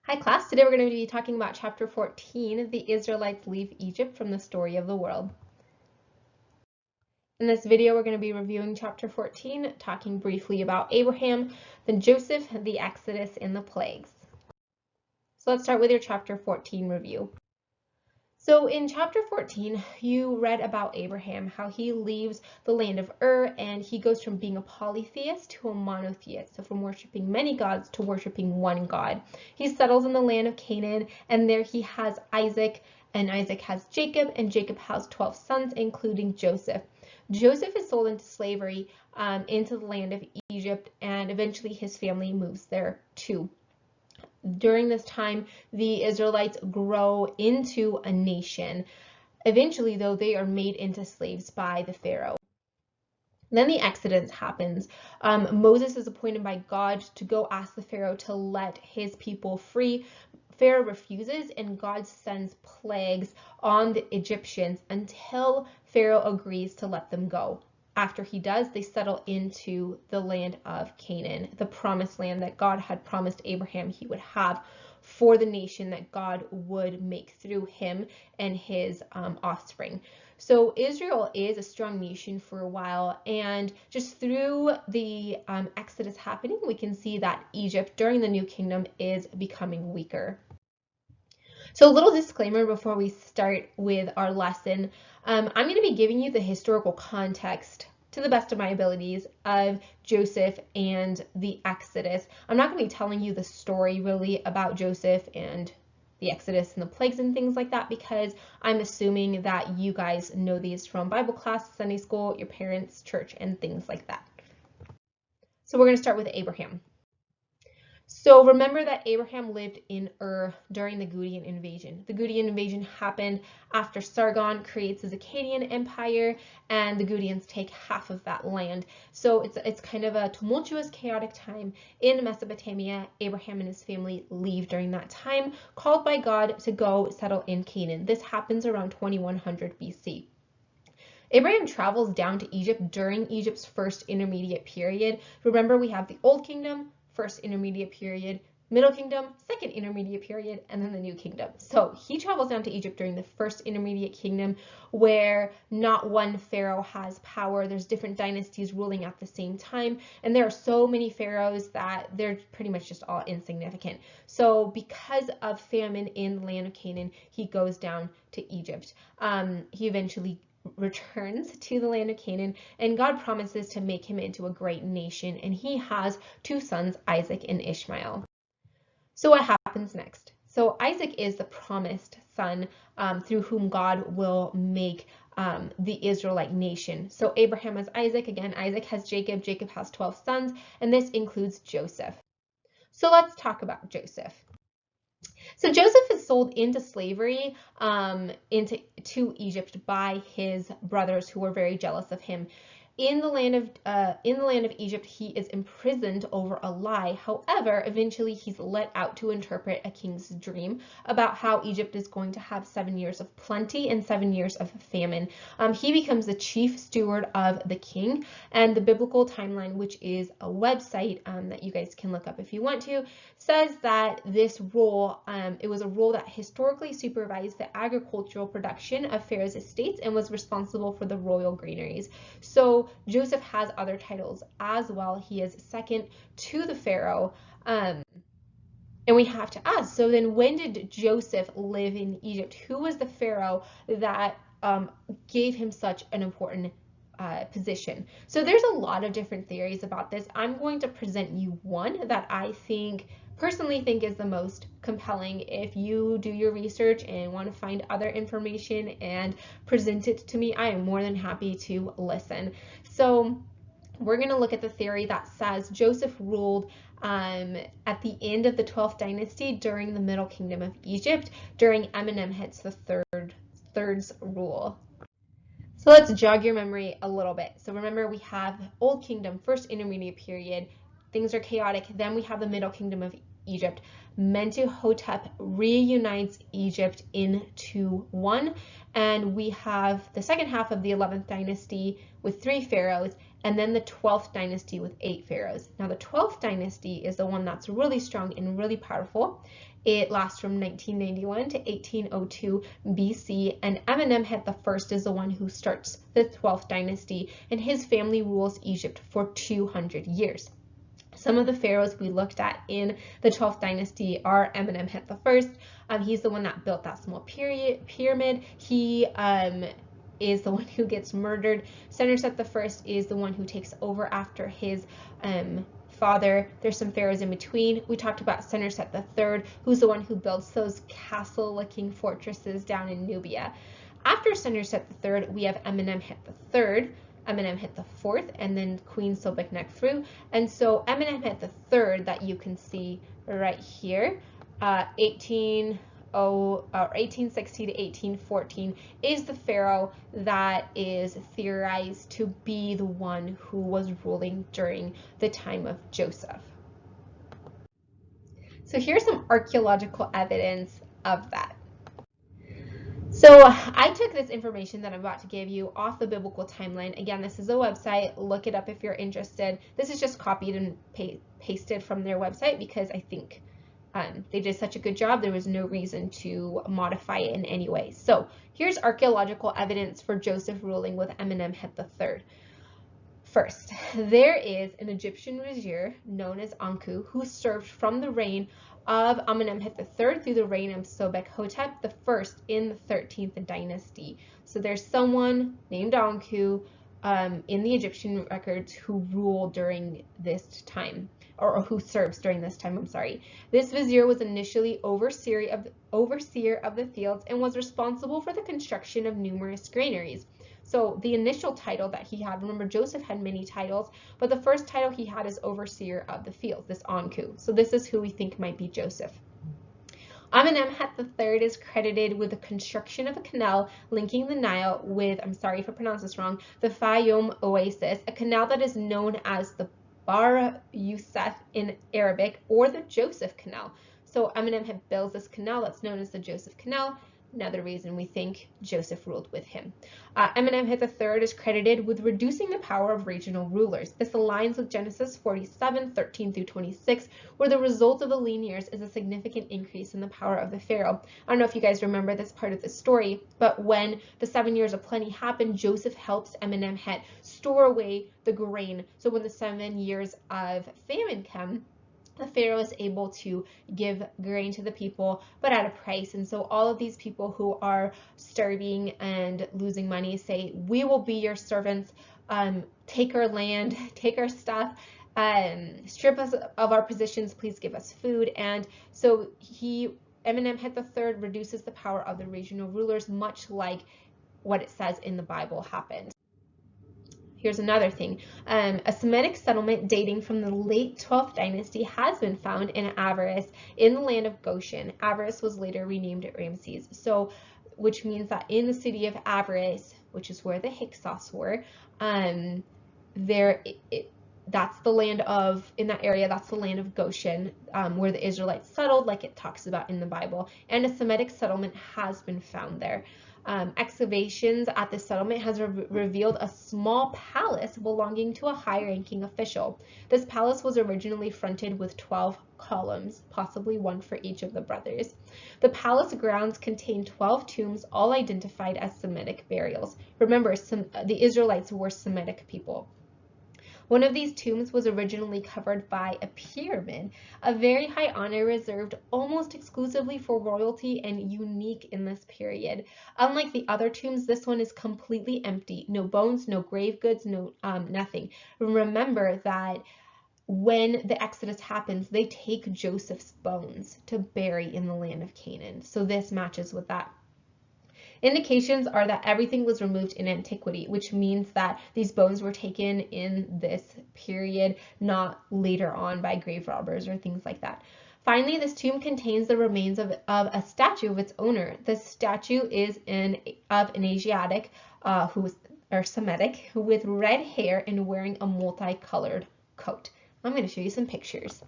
Hi class, today we're going to be talking about chapter 14, the Israelites leave Egypt from the story of the world. In this video, we're going to be reviewing chapter 14, talking briefly about Abraham, then Joseph, the Exodus, and the plagues. So let's start with your chapter 14 review. So in chapter 14, you read about Abraham, how he leaves the land of Ur and he goes from being a polytheist to a monotheist, so from worshiping many gods to worshiping one God. He settles in the land of Canaan, and there he has Isaac, and Isaac has Jacob, and Jacob has 12 sons, including Joseph. Joseph is sold into slavery into the land of Egypt, and eventually his family moves there too. During this time, the Israelites grow into a nation. Eventually, though, they are made into slaves by the pharaoh. Then the Exodus happens. Moses is appointed by God to go ask the pharaoh to let his people free. Pharaoh refuses, and God sends plagues on the Egyptians until Pharaoh agrees to let them go. After he does, they settle into the land of Canaan, the promised land that God had promised Abraham he would have for the nation that God would make through him and his offspring. So Israel is a strong nation for a while, and just through the Exodus happening, we can see that Egypt during the New Kingdom is becoming weaker. So a little disclaimer before we start with our lesson. I'm going to be giving you the historical context to the best of my abilities of Joseph and the Exodus. I'm not going to be telling you the story really about Joseph and the Exodus and the plagues and things like that, because I'm assuming that you guys know these from Bible class, Sunday school, your parents' church, and things like that. So we're going to start with Abraham. So remember that Abraham lived in Ur during the Gudian invasion. The Gudian invasion happened after Sargon creates his Akkadian empire, and the Gudians take half of that land. So it's kind of a tumultuous, chaotic time in Mesopotamia. Abraham and his family leave during that time, called by God to go settle in Canaan. This happens around 2100 BC. Abraham travels down to Egypt during Egypt's first intermediate period. Remember, we have the Old Kingdom, first intermediate period, Middle Kingdom, second intermediate period, and then the New Kingdom. So he travels down to Egypt during the first intermediate kingdom, where not one pharaoh has power. There's different dynasties ruling at the same time, and there are so many pharaohs that they're pretty much just all insignificant. So because of famine in the land of Canaan, he goes down to Egypt. He eventually returns to the land of Canaan, and God promises to make him into a great nation, and he has two sons, Isaac and Ishmael. So what happens next? So Isaac is the promised son through whom God will make the Israelite nation. So Abraham has Isaac. Again, Isaac has Jacob. Jacob has 12 sons, and this includes Joseph. So let's talk about Joseph. So Joseph is sold into slavery to Egypt by his brothers, who were very jealous of him. In the land of Egypt, he is imprisoned over a lie. However, eventually he's let out to interpret a king's dream about how Egypt is going to have 7 years of plenty and 7 years of famine. He becomes the chief steward of the king, and the biblical timeline, which is a website that you guys can look up if you want to, says that this role, it was a role that historically supervised the agricultural production of Pharaoh's estates and was responsible for the royal granaries. So Joseph has other titles as well. He is second to the pharaoh. And we have to ask, so then when did Joseph live in Egypt? Who was the pharaoh that gave him such an important position? So there's a lot of different theories about this. I'm going to present you one that I personally think is the most compelling. If you do your research and want to find other information and present it to me, I am more than happy to listen. So we're going to look at the theory that says Joseph ruled at the end of the 12th dynasty during the Middle Kingdom of Egypt during Amenemhet III's rule. So let's jog your memory a little bit. So remember, we have Old Kingdom, first intermediate period. Things are chaotic. Then we have the Middle Kingdom of Egypt. Mentuhotep reunites Egypt into one, and we have the second half of the 11th dynasty with 3 pharaohs, and then the 12th dynasty with 8 pharaohs. Now the 12th dynasty is the one that's really strong and really powerful. It lasts from 1991 to 1802 BC, and Amenemhet I is the one who starts the 12th dynasty, and his family rules Egypt for 200 years. Some of the pharaohs we looked at in the 12th dynasty are Amenemhet I. He's the one that built that small pyramid. He is the one who gets murdered. Senusret I is the one who takes over after his father. There's some pharaohs in between. We talked about Senusret III, who's the one who builds those castle-looking fortresses down in Nubia. After Senusret III, we have Amenemhet III, Amenemhet IV, and then Queen Sobeknechtru. And so Amenemhet III that you can see right here, 1860 to 1814, is the pharaoh that is theorized to be the one who was ruling during the time of Joseph. So here's some archaeological evidence of that. So I took this information that I'm about to give you off the biblical timeline. Again, this is a website. Look it up if you're interested. This is just copied and pasted from their website because I think they did such a good job. There was no reason to modify it in any way. So here's archaeological evidence for Joseph ruling with Amenemhet III. First, there is an Egyptian vizier known as Anku who served from the reign of Amenemhet III through the reign of Sobek-hotep I in the 13th dynasty. So there's someone named Anku in the Egyptian records who ruled during this time, or who serves during this time, I'm sorry. This vizier was initially overseer of the fields and was responsible for the construction of numerous granaries. So the initial title that he had, remember Joseph had many titles, but the first title he had is overseer of the fields, this Anku. So this is who we think might be Joseph. Amenemhet III is credited with the construction of a canal linking the Nile with, I'm sorry if I pronounce this wrong, the Fayoum Oasis, a canal that is known as the Bahr Youssef in Arabic, or the Joseph Canal. So Amenemhet builds this canal that's known as the Joseph Canal. Another reason we think Joseph ruled with him. Amenemhet III is credited with reducing the power of regional rulers. This aligns with Genesis 47:13 through 26, where the result of the lean years is a significant increase in the power of the pharaoh. I don't know if you guys remember this part of the story, but when the 7 years of plenty happened, Joseph helps Amenemhet store away the grain. So when the 7 years of famine come, the pharaoh is able to give grain to the people, but at a price. And so all of these people who are starving and losing money say, we will be your servants, take our land, take our stuff, strip us of our positions, please give us food. And so Amenemhet III reduces the power of the regional rulers, much like what it says in the Bible happened. Here's another thing. A Semitic settlement dating from the late 12th dynasty has been found in Avaris in the land of Goshen. Avaris was later renamed Ramses. So, which means that in the city of Avaris, which is where the Hyksos were, that's the land of, in that area, that's the land of Goshen, where the Israelites settled, like it talks about in the Bible. And a Semitic settlement has been found there. Excavations at the settlement has revealed a small palace belonging to a high-ranking official. This palace was originally fronted with 12 columns, possibly one for each of the brothers. The palace grounds contain 12 tombs, all identified as Semitic burials. Remember, the Israelites were Semitic people. One of these tombs was originally covered by a pyramid, a very high honor reserved almost exclusively for royalty and unique in this period. Unlike the other tombs, this one is completely empty. No bones, no grave goods, no nothing. Remember that when the Exodus happens, they take Joseph's bones to bury in the land of Canaan. So this matches with that. Indications are that everything was removed in antiquity, which means that these bones were taken in this period, not later on by grave robbers or things like that. Finally, this tomb contains the remains of a statue of its owner. The statue is of an Asiatic Semitic with red hair and wearing a multicolored coat. I'm going to show you some pictures.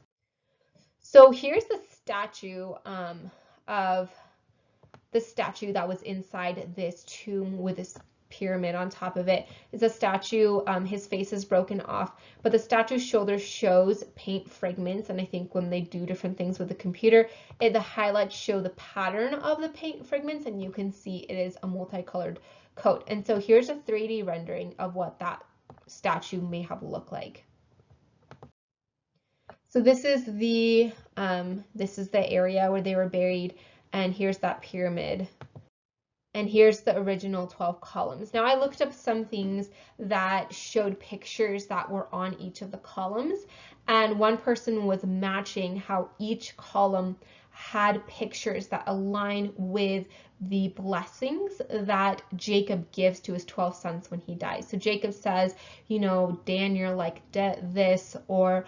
So here's the statue of the statue that was inside this tomb with this pyramid on top of it. It's a statue, his face is broken off, but the statue's shoulder shows paint fragments, and I think when they do different things with the computer, the highlights show the pattern of the paint fragments, and you can see it is a multicolored coat. And so here's a 3D rendering of what that statue may have looked like. So this is the area where they were buried, and here's that pyramid. And here's the original 12 columns. Now I looked up some things that showed pictures that were on each of the columns, and one person was matching how each column had pictures that align with the blessings that Jacob gives to his 12 sons when he dies. So Jacob says, you know, Dan, you're like this, or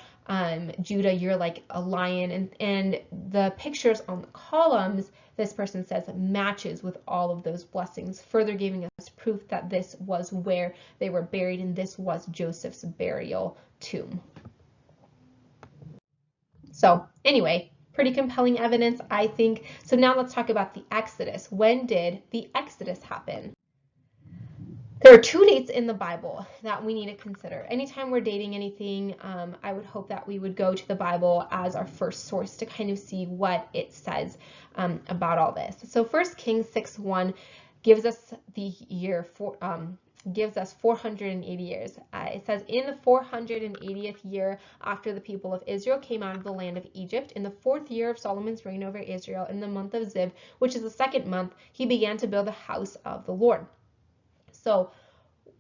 Judah, you're like a lion, and the pictures on the columns, this person says, matches with all of those blessings, further giving us proof that this was where they were buried, and this was Joseph's burial tomb. So anyway, pretty compelling evidence, I think. So now let's talk about the Exodus. When did the Exodus happen? There are two dates in the Bible that we need to consider. Anytime we're dating anything, I would hope that we would go to the Bible as our first source to kind of see what it says about all this. So 1 Kings 6:1 gives us the year gives us 480 years. It says, in the 480th year after the people of Israel came out of the land of Egypt, in the 4th year of Solomon's reign over Israel, in the month of Zib, which is the 2nd month, he began to build the house of the Lord. So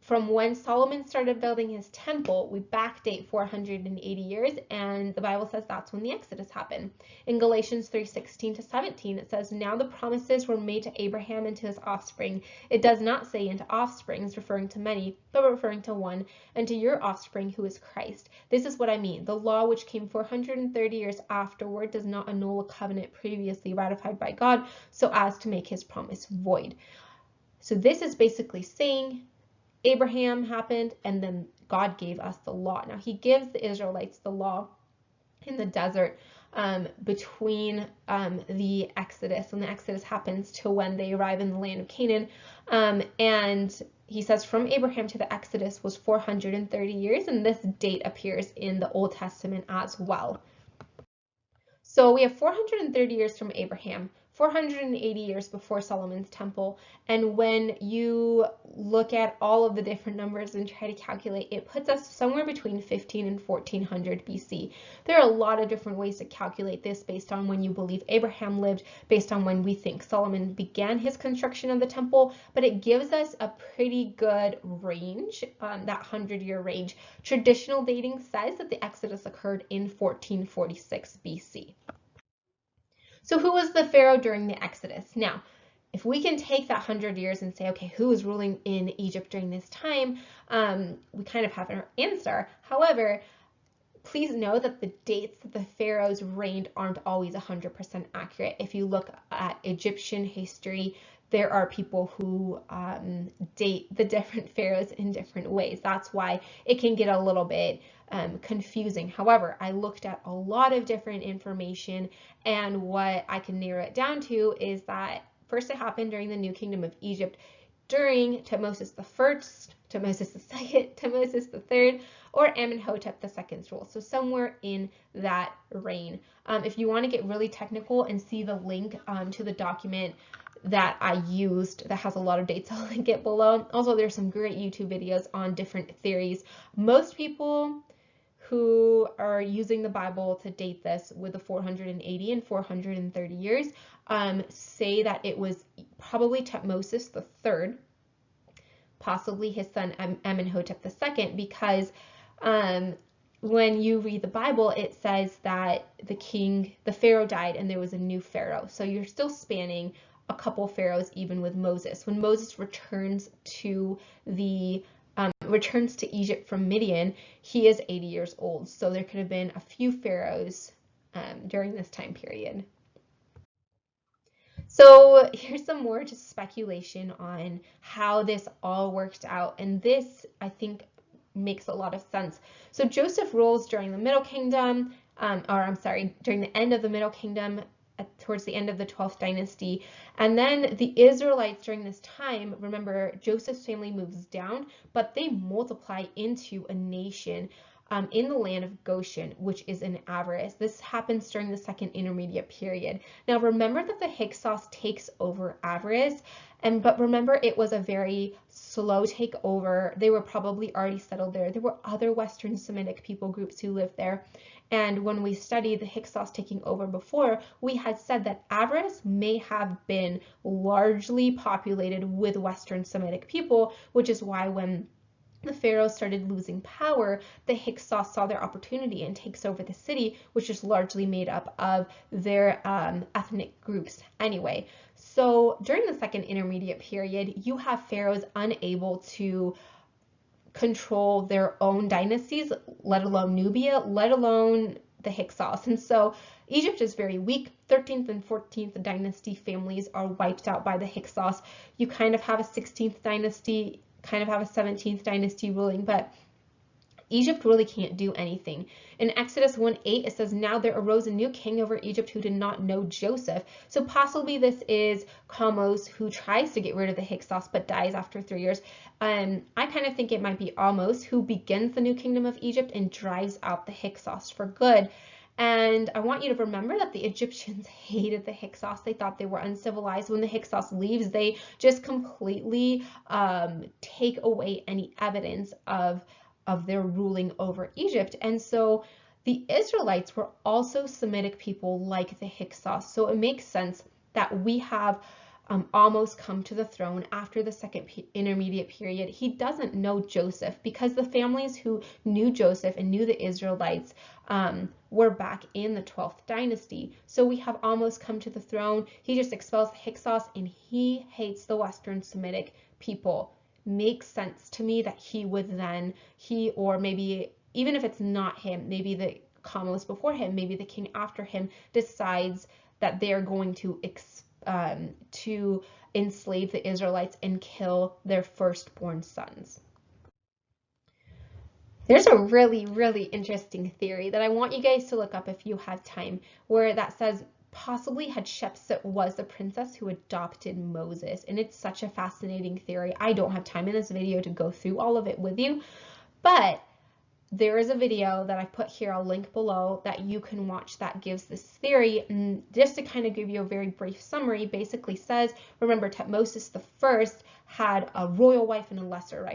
from when Solomon started building his temple, we backdate 480 years, and the Bible says that's when the Exodus happened. In Galatians 3:16-17, it says, now the promises were made to Abraham and to his offspring. It does not say into offsprings, referring to many, but referring to one, and to your offspring, who is Christ. This is what I mean. The law, which came 430 years afterward, does not annul a covenant previously ratified by God, so as to make his promise void. So this is basically saying Abraham happened, and then God gave us the law. Now he gives the Israelites the law in the desert between the Exodus, when the Exodus happens, to when they arrive in the land of Canaan. And he says from Abraham to the Exodus was 430 years, and this date appears in the Old Testament as well. So we have 430 years from Abraham, 480 years before Solomon's temple, and when you look at all of the different numbers and try to calculate, it puts us somewhere between 15 and 1400 BC. There are a lot of different ways to calculate this based on when you believe Abraham lived, based on when we think Solomon began his construction of the temple, but it gives us a pretty good range, that 100-year range. Traditional dating says that the Exodus occurred in 1446 BC. So who was the pharaoh during the Exodus? Now, if we can take that 100 years and say, okay, who was ruling in Egypt during this time, we kind of have an answer. However, please know that the dates that the pharaohs reigned aren't always 100% accurate. If you look at Egyptian history, there are people who date the different pharaohs in different ways. That's why it can get a little bit confusing. However, I looked at a lot of different information, and what I can narrow it down to is that first it happened during the New Kingdom of Egypt, during Tutmosis I, Tutmosis II, Tutmosis III, or Amenemhet II's rule. So somewhere in that reign. If you want to get really technical and see the link to the document that I used that has a lot of dates, I'll link it below. Also, there's some great YouTube videos on different theories. Most people who are using the Bible to date this with the 480 and 430 years say that it was probably Tutmosis III, possibly his son Amenemhet II, because when you read the Bible, it says that the pharaoh died and there was a new pharaoh. So you're still spanning a couple pharaohs even with Moses. When Moses returns to Egypt from Midian, he is 80 years old. So there could have been a few pharaohs during this time period. So here's some more just speculation on how this all worked out, and this I think makes a lot of sense. So Joseph rules during the Middle Kingdom. during the end of the Middle Kingdom, towards the end of the 12th dynasty. And then the Israelites during this time, remember, Joseph's family moves down, but they multiply into a nation in the land of Goshen, which is in Avaris. This happens during the second intermediate period. Now remember that the Hyksos takes over Avaris, but remember it was a very slow takeover. They were probably already settled there. There were other Western Semitic people groups who lived there. And when we studied the Hyksos taking over before, we had said that Avaris may have been largely populated with Western Semitic people, which is why when the pharaoh started losing power, the Hyksos saw their opportunity and takes over the city, which is largely made up of their ethnic groups anyway. So during the second intermediate period, you have pharaohs unable to control their own dynasties, let alone Nubia, let alone the Hyksos. And so Egypt is very weak. 13th and 14th dynasty families are wiped out by the Hyksos. You kind of have a 16th dynasty, kind of have a 17th dynasty ruling, but Egypt really can't do anything. In Exodus 1:8, it says, "Now there arose a new king over Egypt who did not know Joseph." So possibly this is Khamos, who tries to get rid of the Hyksos but dies after 3 years. I kind of think it might be Ahmose, who begins the new kingdom of Egypt and drives out the Hyksos for good. And I want you to remember that the Egyptians hated the Hyksos. They thought they were uncivilized. When the Hyksos leaves, they just completely take away any evidence of their ruling over Egypt. And so the Israelites were also Semitic people like the Hyksos. So it makes sense that we have almost come to the throne after the second intermediate period. He doesn't know Joseph because the families who knew Joseph and knew the Israelites were back in the 12th dynasty. So we have almost come to the throne. He just expels the Hyksos and he hates the Western Semitic people. Makes sense to me that he would then, or maybe even if it's not him, maybe the Khamos before him, maybe the king after him decides that they're going to enslave the Israelites and kill their firstborn sons. There's a really, really interesting theory that I want you guys to look up if you have time, where that says possibly Hatshepsut was the princess who adopted Moses. And it's such a fascinating theory. I don't have time in this video to go through all of it with you, but there is a video that I put here, I'll link below, that you can watch that gives this theory. And just to kind of give you a very brief summary, basically says, remember, Thutmose I had a royal wife and a lesser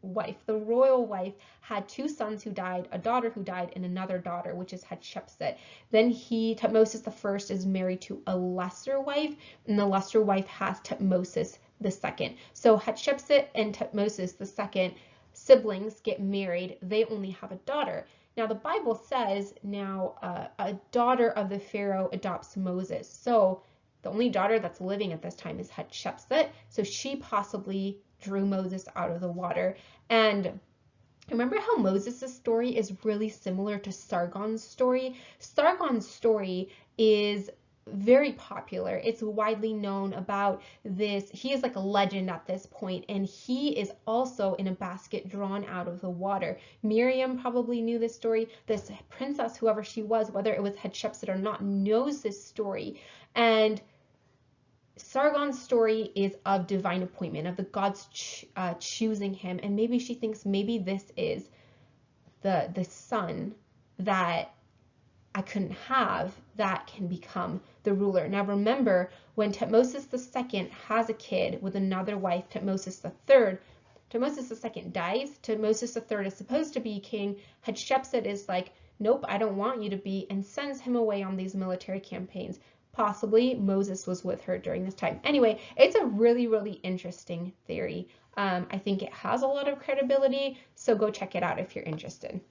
wife. The royal wife had 2 sons who died, a daughter who died, and another daughter, which is Hatshepsut. Then Thutmose I is married to a lesser wife, and the lesser wife has Thutmose II. So Hatshepsut and Thutmose II siblings get married, they only have a daughter. Now the Bible says a daughter of the Pharaoh adopts Moses. So the only daughter that's living at this time is Hatshepsut. So she possibly drew Moses out of the water. And remember how Moses' story is really similar to Sargon's story? Sargon's story is very popular. It's widely known about this. He is like a legend at this point, and he is also in a basket drawn out of the water. Miriam probably knew this story. This princess, whoever she was, whether it was Hatshepsut or not, knows this story. And Sargon's story is of divine appointment, of the gods choosing him. And maybe she thinks maybe this is the son that I couldn't have that can become the ruler. Now remember, when Thutmose II has a kid with another wife, Thutmose III, Thutmose II dies. Thutmose III is supposed to be king. Hatshepsut is like, nope, I don't want you to be, and sends him away on these military campaigns. Possibly Moses was with her during this time. Anyway, it's a really, really interesting theory. I think it has a lot of credibility, so go check it out if you're interested.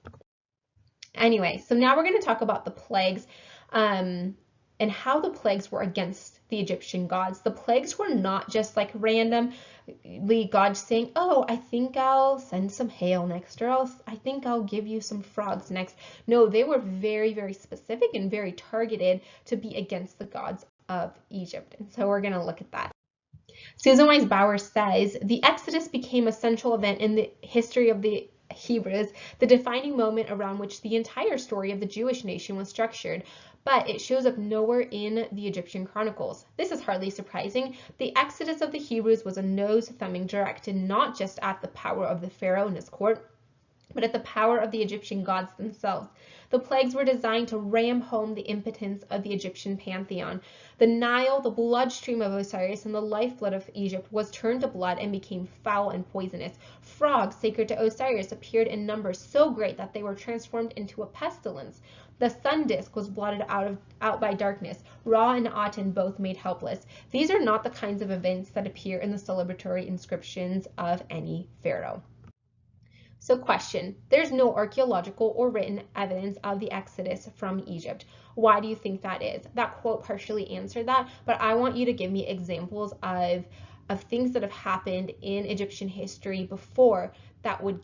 Anyway, so now we're going to talk about the plagues and how the plagues were against the Egyptian gods. The plagues were not just like randomly God saying, oh, I think I'll send some hail next, or I think I'll give you some frogs next. No, they were very, very specific and very targeted to be against the gods of Egypt. And so we're going to look at that. Susan Wise Bauer says, the Exodus became a central event in the history of the Hebrews, the defining moment around which the entire story of the Jewish nation was structured, but it shows up nowhere in the Egyptian chronicles. This is hardly surprising. The exodus of the Hebrews was a nose-thumbing directed not just at the power of the pharaoh and his court, but at the power of the Egyptian gods themselves. The plagues were designed to ram home the impotence of the Egyptian pantheon. The Nile, the bloodstream of Osiris and the lifeblood of Egypt, was turned to blood and became foul and poisonous. Frogs sacred to Osiris appeared in numbers so great that they were transformed into a pestilence. The sun disk was blotted out by darkness, Ra and Aten both made helpless. These are not the kinds of events that appear in the celebratory inscriptions of any pharaoh. So question, there's no archaeological or written evidence of the Exodus from Egypt. Why do you think that is? That quote partially answered that, but I want you to give me examples of things that have happened in Egyptian history before that would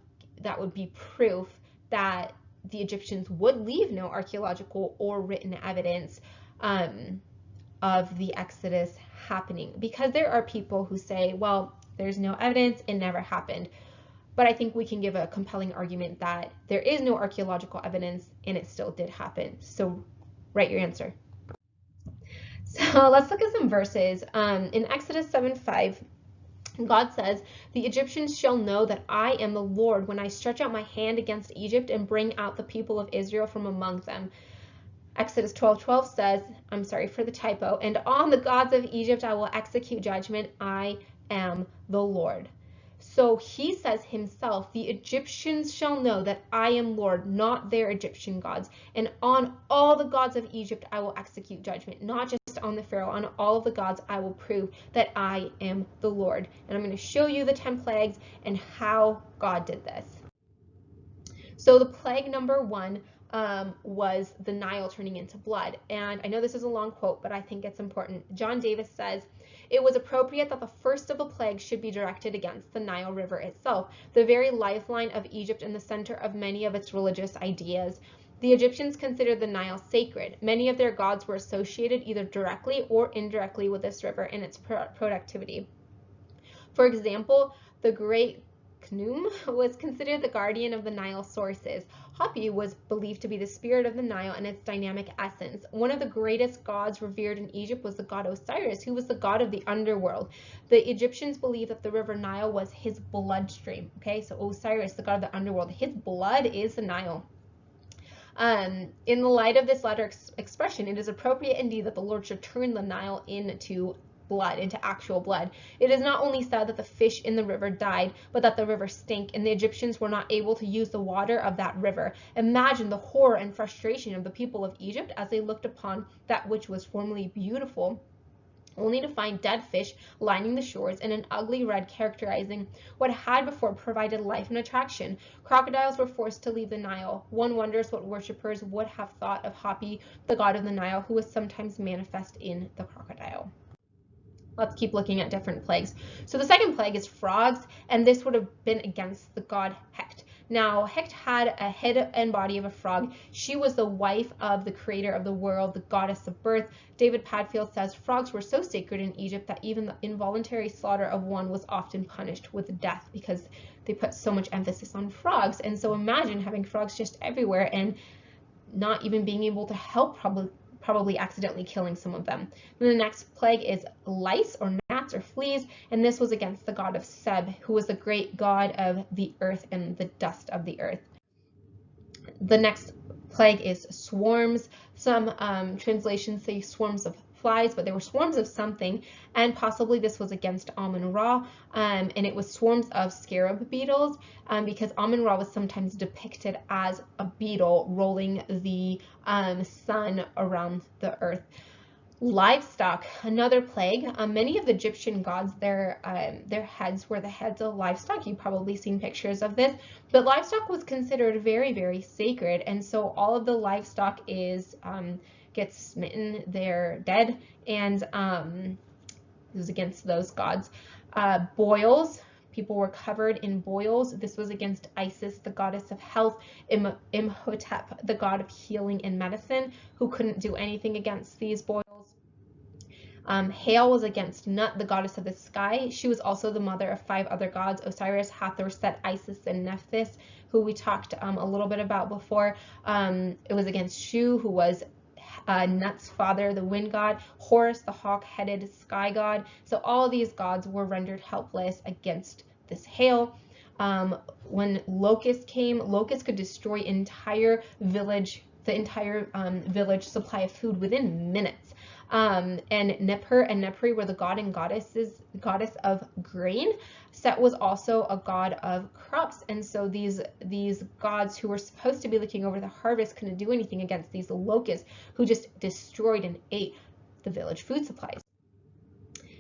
be proof that the Egyptians would leave no archaeological or written evidence of the Exodus happening. Because there are people who say, well, there's no evidence, it never happened. But I think we can give a compelling argument that there is no archaeological evidence and it still did happen. So write your answer. So let's look at some verses. In Exodus 7:5, God says, "The Egyptians shall know that I am the Lord when I stretch out my hand against Egypt and bring out the people of Israel from among them." Exodus 12:12 says, I'm sorry for the typo, "And on the gods of Egypt I will execute judgment. I am the Lord." So he says himself, the Egyptians shall know that I am Lord, not their Egyptian gods. And on all the gods of Egypt I will execute judgment, not just on the Pharaoh, on all of the gods I will prove that I am the Lord. And I'm going to show you the 10 plagues and how God did this. So the plague number 1 was the Nile turning into blood. And I know this is a long quote, but I think it's important. John Davis says, "It was appropriate that the first of the plagues should be directed against the Nile River itself, the very lifeline of Egypt and the center of many of its religious ideas. The Egyptians considered the Nile sacred. Many of their gods were associated either directly or indirectly with this river and its productivity. For example, the great Khnum was considered the guardian of the Nile sources. Hapi was believed to be the spirit of the Nile and its dynamic essence. One of the greatest gods revered in Egypt was the god Osiris, who was the god of the underworld. The Egyptians believed that the river Nile was his bloodstream. Okay, so Osiris, the god of the underworld, his blood is the Nile. In the light of this latter expression, it is appropriate indeed that the Lord should turn the Nile into blood, into actual blood. It is not only said that the fish in the river died, but that the river stank, and the Egyptians were not able to use the water of that river. Imagine the horror and frustration of the people of Egypt as they looked upon that which was formerly beautiful, only to find dead fish lining the shores and an ugly red characterizing what had before provided life and attraction. Crocodiles were forced to leave the Nile. One wonders what worshippers would have thought of Hapi, the god of the Nile, who was sometimes manifest in the crocodile." Let's keep looking at different plagues. So the second plague is frogs, and this would have been against the god Hecht. Now, Hecht had a head and body of a frog. She was the wife of the creator of the world, the goddess of birth. David Padfield says frogs were so sacred in Egypt that even the involuntary slaughter of one was often punished with death because they put so much emphasis on frogs. And so imagine having frogs just everywhere and not even being able to help, probably accidentally killing some of them. Then the next plague is lice or gnats or fleas, and this was against the god of Seb, who was the great god of the earth and the dust of the earth. The next plague is swarms. Some translations say swarms of flies, but they were swarms of something, and possibly this was against Amun-Ra, and it was swarms of scarab beetles, because Amun-Ra was sometimes depicted as a beetle rolling the sun around the earth. Livestock, another plague. Many of the Egyptian gods, their heads were the heads of livestock. You've probably seen pictures of this, but livestock was considered very, very sacred, and so all of the livestock is gets smitten, they're dead, and it was against those gods. Boils, people were covered in boils. This was against Isis, the goddess of health, Imhotep, the god of healing and medicine, who couldn't do anything against these boils. Hail was against Nut, the goddess of the sky. She was also the mother of 5 other gods: Osiris, Hathor, Set, Isis, and Nephthys, who we talked a little bit about before. It was against Shu, who was Nut's father, the wind god; Horus, the hawk-headed sky god. So all of these gods were rendered helpless against this hail. When locusts came, locusts could destroy the entire village supply of food within minutes. And Nippur and Nipri were the god and goddess of grain. Set was also a god of crops, and so these gods who were supposed to be looking over the harvest couldn't do anything against these locusts who just destroyed and ate the village food supplies.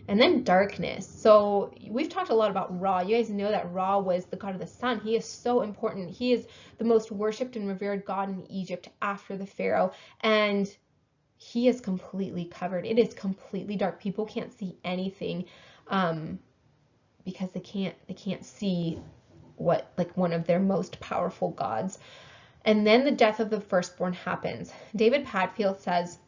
And then darkness. So we've talked a lot about Ra. You guys know that Ra was the god of the sun. He is so important. He is the most worshipped and revered god in Egypt after the pharaoh, and he is completely covered. It is completely dark. People can't see anything because they can't see what, like, one of their most powerful gods. And then the death of the firstborn happens. David Padfield says,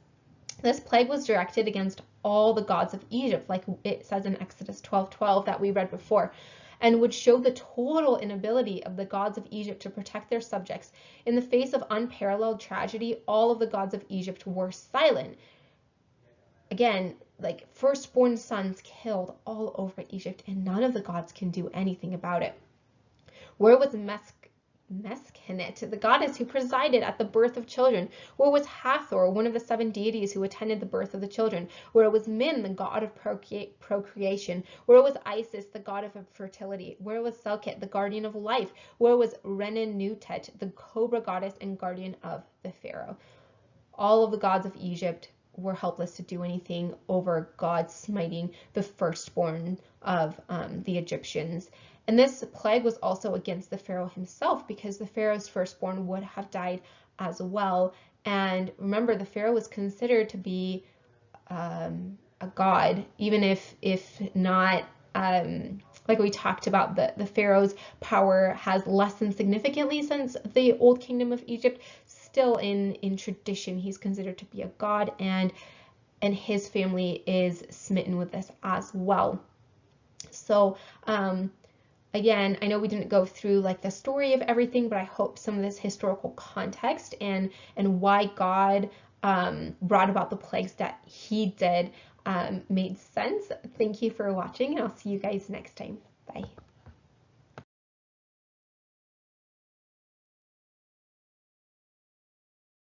this plague was directed against all the gods of Egypt, like it says in Exodus 12:12 that we read before, and would show the total inability of the gods of Egypt to protect their subjects. In the face of unparalleled tragedy, all of the gods of Egypt were silent. Again, like, firstborn sons killed all over Egypt, and none of the gods can do anything about it. Where was Meskhenet, the goddess who presided at the birth of children? Where was Hathor, one of the 7 deities who attended the birth of the children? Where was Min, the god of procreation? Where was Isis, the god of fertility? Where was Selket, the guardian of life? Where was Renenutet, the cobra goddess and guardian of the pharaoh? All of the gods of Egypt were helpless to do anything over God smiting the firstborn of the Egyptians. And this plague was also against the pharaoh himself, because the pharaoh's firstborn would have died as well. And remember, the pharaoh was considered to be a god, even if not, like we talked about, the pharaoh's power has lessened significantly since the Old Kingdom of Egypt. Still, in tradition, he's considered to be a god, and his family is smitten with this as well. So again, I know we didn't go through like the story of everything, but I hope some of this historical context and why God brought about the plagues that he did made sense. Thank you for watching, and I'll see you guys next time. Bye.